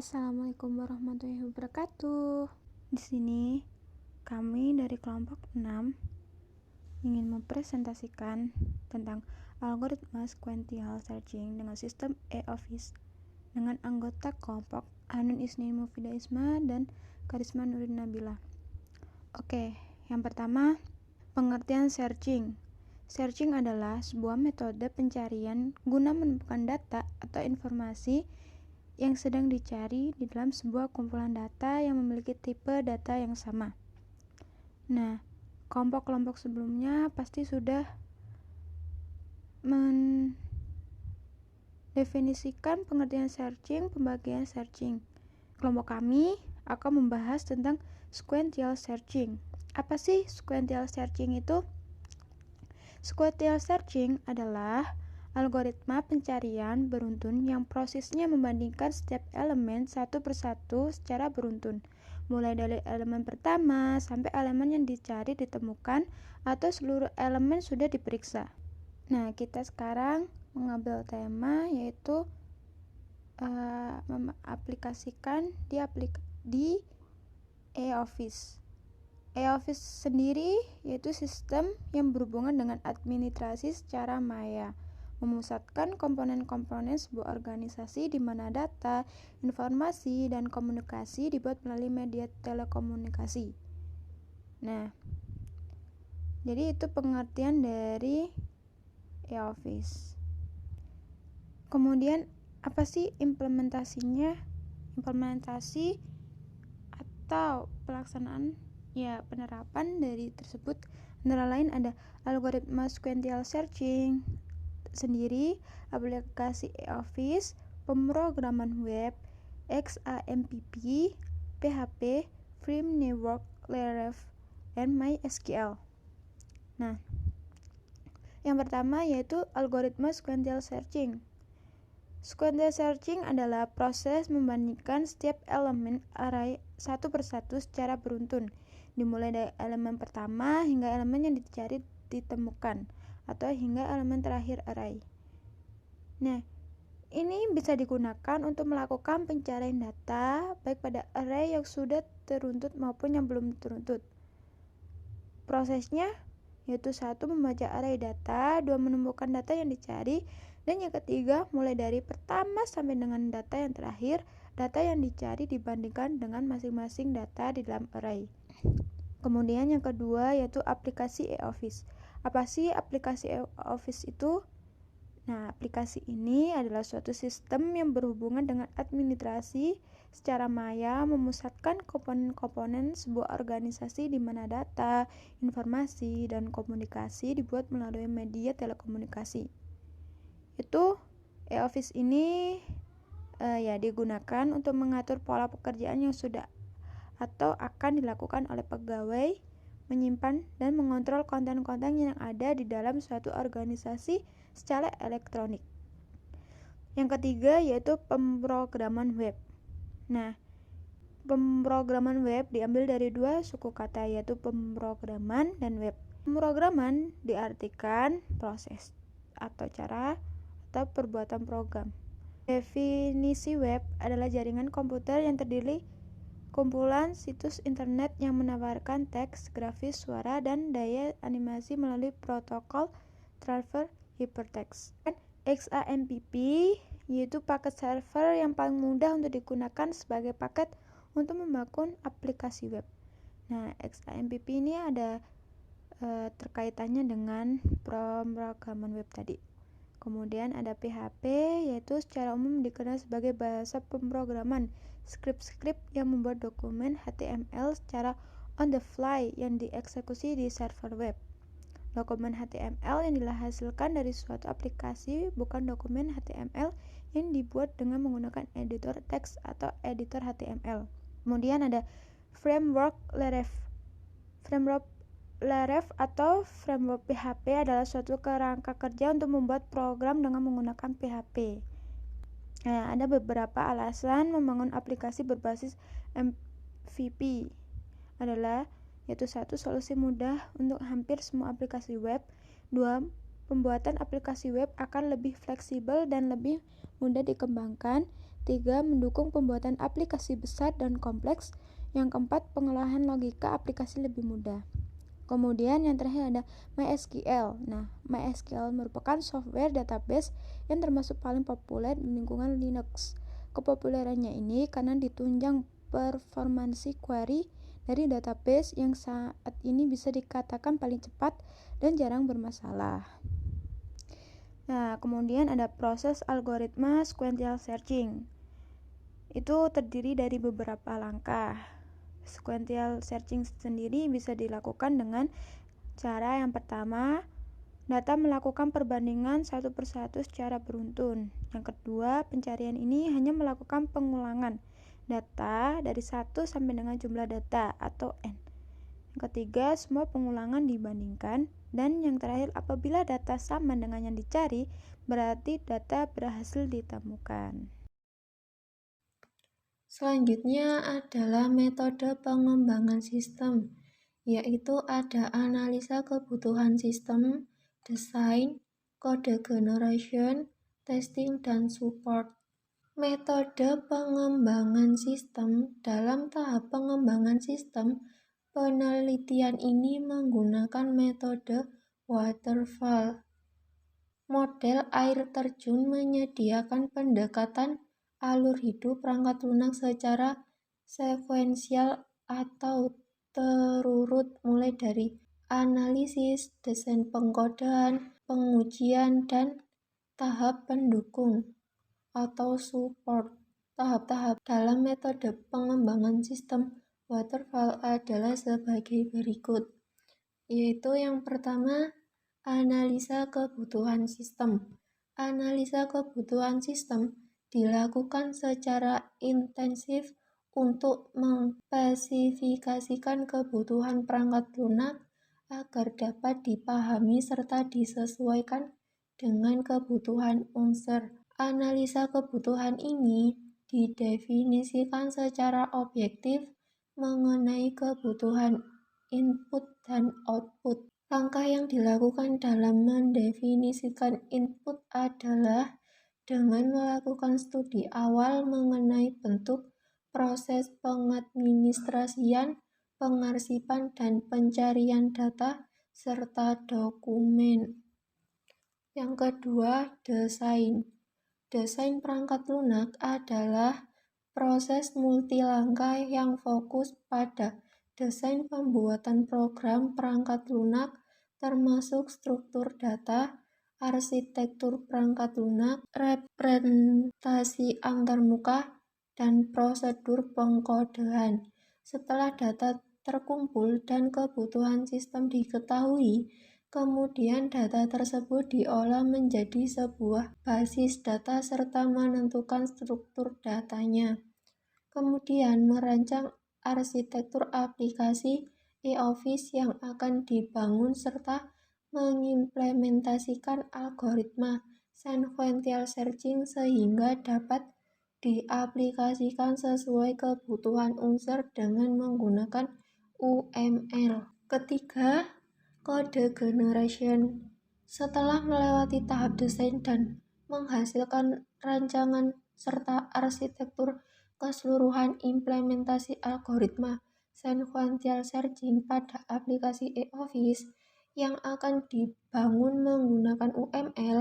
Assalamualaikum warahmatullahi wabarakatuh. Di sini kami dari kelompok 6 ingin mempresentasikan tentang algoritma sequential searching dengan sistem e-office dengan anggota kelompok Hanun Isnin Mufida Isma dan Karisma Nurin Nabila. Oke, yang pertama, pengertian searching. Searching adalah sebuah metode pencarian guna menemukan data atau informasi yang sedang dicari di dalam sebuah kumpulan data yang memiliki tipe data yang sama. Nah, kelompok-kelompok sebelumnya pasti sudah mendefinisikan pengertian searching, pembagian searching. Kelompok kami akan membahas tentang sequential searching. Apa sih sequential searching itu? Sequential searching adalah algoritma pencarian beruntun yang prosesnya membandingkan setiap elemen satu persatu secara beruntun, mulai dari elemen pertama sampai elemen yang dicari ditemukan atau seluruh elemen sudah diperiksa. Nah, kita sekarang mengambil tema yaitu mengaplikasikan di e-office. E-office sendiri yaitu sistem yang berhubungan dengan administrasi secara maya, memusatkan komponen-komponen sebuah organisasi di mana data, informasi, dan komunikasi dibuat melalui media telekomunikasi. Nah, jadi itu pengertian dari e-office. Kemudian apa sih implementasinya? Implementasi atau pelaksanaan penerapan dari tersebut antara lain ada algoritma sequential searching sendiri, aplikasi e-office, pemrograman web, XAMPP, PHP, Frame Network, Laravel, dan MySQL. Nah, yang pertama yaitu algoritma sequential searching. Sequential searching adalah proses membandingkan setiap elemen array satu persatu secara beruntun, dimulai dari elemen pertama hingga elemen yang dicari ditemukan, atau hingga elemen terakhir array. Nah, ini bisa digunakan untuk melakukan pencarian data baik pada array yang sudah teruntut maupun yang belum teruntut. Prosesnya yaitu 1. Membaca array data, 2. Menemukan data yang dicari, dan yang ketiga mulai dari pertama sampai dengan data yang terakhir, data yang dicari dibandingkan dengan masing-masing data di dalam array. Kemudian yang kedua yaitu aplikasi e-office. Apa sih aplikasi e-office itu? Nah, aplikasi ini adalah suatu sistem yang berhubungan dengan administrasi secara maya, memusatkan komponen-komponen sebuah organisasi di mana data, informasi, dan komunikasi dibuat melalui media telekomunikasi. Itu e-office ini digunakan untuk mengatur pola pekerjaan yang sudah atau akan dilakukan oleh pegawai, menyimpan dan mengontrol konten-konten yang ada di dalam suatu organisasi secara elektronik. Yang ketiga yaitu pemrograman web. Nah, pemrograman web diambil dari dua suku kata yaitu pemrograman dan web. Pemrograman diartikan proses atau cara atau perbuatan program. Definisi web adalah jaringan komputer yang terdiri kumpulan situs internet yang menawarkan teks, grafis, suara, dan daya animasi melalui protokol transfer hypertext. Dan XAMPP yaitu paket server yang paling mudah untuk digunakan sebagai paket untuk membangun aplikasi web. Nah, XAMPP ini ada terkaitannya dengan pemrograman web tadi. Kemudian ada PHP, yaitu secara umum dikenal sebagai bahasa pemrograman skrip-skrip yang membuat dokumen HTML secara on the fly yang dieksekusi di server web. Dokumen HTML yang dihasilkan dari suatu aplikasi bukan dokumen HTML yang dibuat dengan menggunakan editor teks atau editor HTML. Kemudian ada framework Laravel. Framework Laravel atau framework PHP adalah suatu kerangka kerja untuk membuat program dengan menggunakan PHP. Nah, ada beberapa alasan membangun aplikasi berbasis MVP adalah yaitu 1. Solusi mudah untuk hampir semua aplikasi web. 2. Pembuatan aplikasi web akan lebih fleksibel dan lebih mudah dikembangkan. Tiga, mendukung pembuatan aplikasi besar dan kompleks. Yang keempat, pengolahan logika aplikasi lebih mudah. Kemudian yang terakhir ada MySQL. Nah, MySQL merupakan software database yang termasuk paling populer di lingkungan Linux. Kepopulerannya ini karena ditunjang performansi query dari database yang saat ini bisa dikatakan paling cepat dan jarang bermasalah. Nah, kemudian ada proses algoritma sequential searching. Itu terdiri dari beberapa langkah. Sequential searching sendiri bisa dilakukan dengan cara yang pertama, data melakukan perbandingan satu persatu secara beruntun. Yang kedua, pencarian ini hanya melakukan pengulangan data dari 1 sampai dengan jumlah data atau N. Yang ketiga, semua pengulangan dibandingkan. Dan yang terakhir, apabila data sama dengan yang dicari, berarti data berhasil ditemukan. Selanjutnya adalah metode pengembangan sistem, yaitu ada analisa kebutuhan sistem, desain, kode generation, testing, dan support. Metode pengembangan sistem. Dalam tahap pengembangan sistem, penelitian ini menggunakan metode waterfall. Model air terjun menyediakan pendekatan alur hidup perangkat lunak secara sekuensial atau terurut mulai dari analisis, desain pengkodean, pengujian, dan tahap pendukung atau support. Tahap-tahap dalam metode pengembangan sistem waterfall adalah sebagai berikut, yaitu yang pertama, analisa kebutuhan sistem. Analisa kebutuhan sistem dilakukan secara intensif untuk mengspesifikasikan kebutuhan perangkat lunak agar dapat dipahami serta disesuaikan dengan kebutuhan unsur. Analisa kebutuhan ini didefinisikan secara objektif mengenai kebutuhan input dan output. Langkah yang dilakukan dalam mendefinisikan input adalah dengan melakukan studi awal mengenai bentuk, proses pengadministrasian, pengarsipan, dan pencarian data, serta dokumen. Yang kedua, desain. Desain perangkat lunak adalah proses multilangkah yang fokus pada desain pembuatan program perangkat lunak termasuk struktur data, arsitektur perangkat lunak, representasi antarmuka, dan prosedur pengkodean. Setelah data terkumpul dan kebutuhan sistem diketahui, kemudian data tersebut diolah menjadi sebuah basis data serta menentukan struktur datanya. Kemudian merancang arsitektur aplikasi e-office yang akan dibangun serta mengimplementasikan algoritma sequential searching sehingga dapat diaplikasikan sesuai kebutuhan unsur dengan menggunakan UML. Ketiga, kode generation. Setelah melewati tahap desain dan menghasilkan rancangan serta arsitektur keseluruhan implementasi algoritma sequential searching pada aplikasi e-office yang akan dibangun menggunakan UML,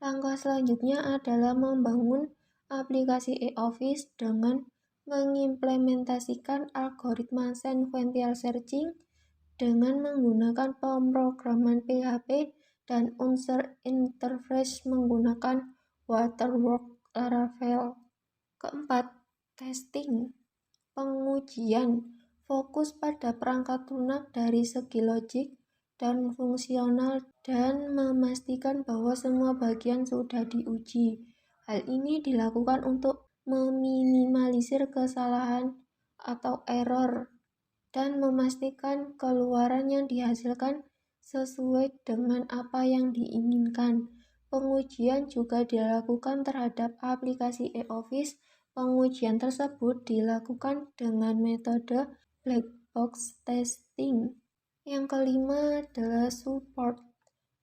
langkah selanjutnya adalah membangun aplikasi e-office dengan mengimplementasikan algoritma sequential searching dengan menggunakan pemrograman PHP dan unsur interface menggunakan Waterworks Laravel. Keempat, testing. Pengujian fokus pada perangkat lunak dari segi logik dan fungsional dan memastikan bahwa semua bagian sudah diuji. Hal ini dilakukan untuk meminimalisir kesalahan atau error dan memastikan keluaran yang dihasilkan sesuai dengan apa yang diinginkan. Pengujian juga dilakukan terhadap aplikasi e-office. Pengujian tersebut dilakukan dengan metode black box testing. Yang kelima adalah support.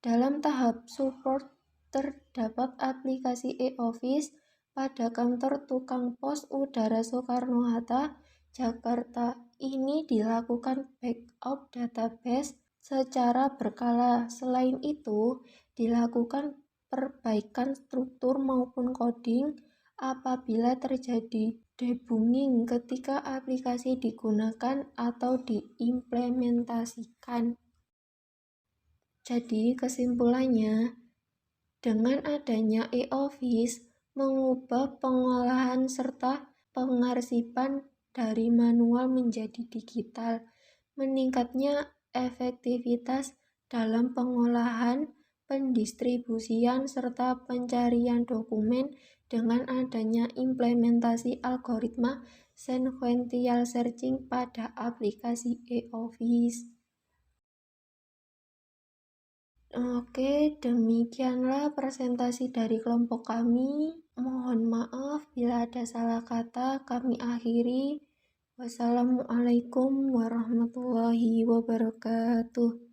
Dalam tahap support terdapat aplikasi e-office pada kantor tukang pos udara Soekarno-Hatta, Jakarta. Ini dilakukan backup database secara berkala. Selain itu, dilakukan perbaikan struktur maupun coding apabila terjadi debugging ketika aplikasi digunakan atau diimplementasikan. Jadi, kesimpulannya, dengan adanya e-office mengubah pengolahan serta pengarsipan dari manual menjadi digital, meningkatnya efektivitas dalam pengolahan, pendistribusian, serta pencarian dokumen dengan adanya implementasi algoritma sequential searching pada aplikasi e-office. Oke, demikianlah presentasi dari kelompok kami. Mohon maaf bila ada salah kata, kami akhiri. Wassalamualaikum warahmatullahi wabarakatuh.